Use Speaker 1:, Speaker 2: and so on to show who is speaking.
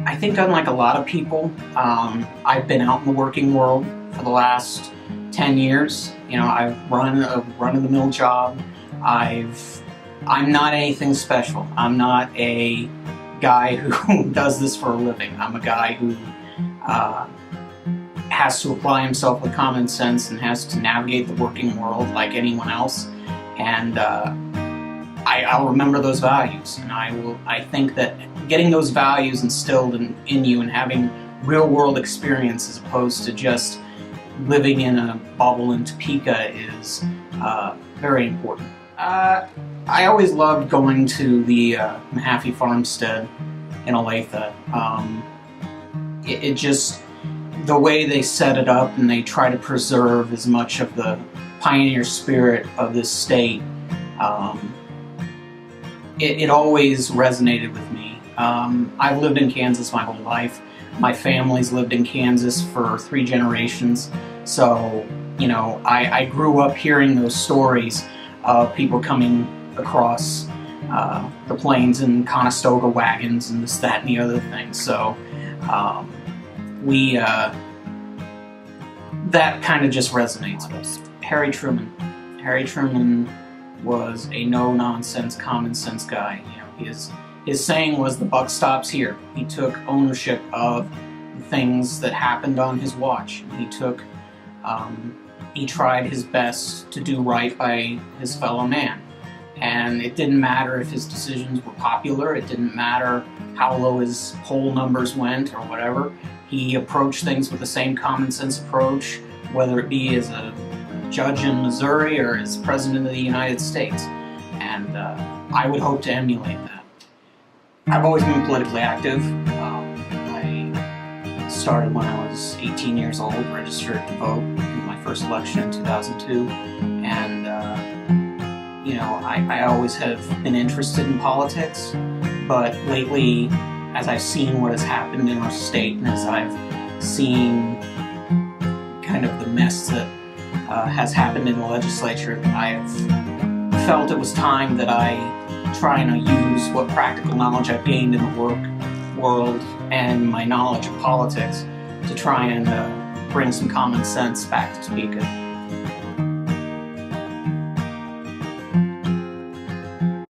Speaker 1: I think unlike a lot of people, I've been out in the working world for the last 10 years. You know, I've run a run-of-the-mill job. I'm not anything special. I'm not a guy who does this for a living. I'm a guy who has to apply himself with common sense and has to navigate the working world like anyone else. And I'll remember those values, and I think that getting those values instilled in you and having real-world experience as opposed to just living in a bubble in Topeka is very important. I always loved going to the Mahaffey Farmstead in Olathe. It just, the way they set it up and they try to preserve as much of the pioneer spirit of this state, it always resonated with me. I've lived in Kansas my whole life. My family's lived in Kansas for 3 generations. So, you know, I grew up hearing those stories of people coming across the plains in Conestoga wagons and this, that, and the other thing. So, that kind of just resonates with us. Harry Truman. Harry Truman was a no-nonsense, common-sense guy. You know, his saying was, "The buck stops here." He took ownership of the things that happened on his watch. He tried his best to do right by his fellow man. And it didn't matter if his decisions were popular, it didn't matter how low his poll numbers went or whatever. He approached things with the same common sense approach, whether it be as a judge in Missouri or as President of the United States. And I would hope to emulate that. I've always been politically active. I started when I was 18 years old, registered to vote in my first election in 2002. And, you know, I always have been interested in politics, but lately, as I've seen what has happened in our state and as I've seen kind of the mess that has happened in the legislature, I've felt it was time that I try and use what practical knowledge I've gained in the work world and my knowledge of politics to try and bring some common sense back to Topeka.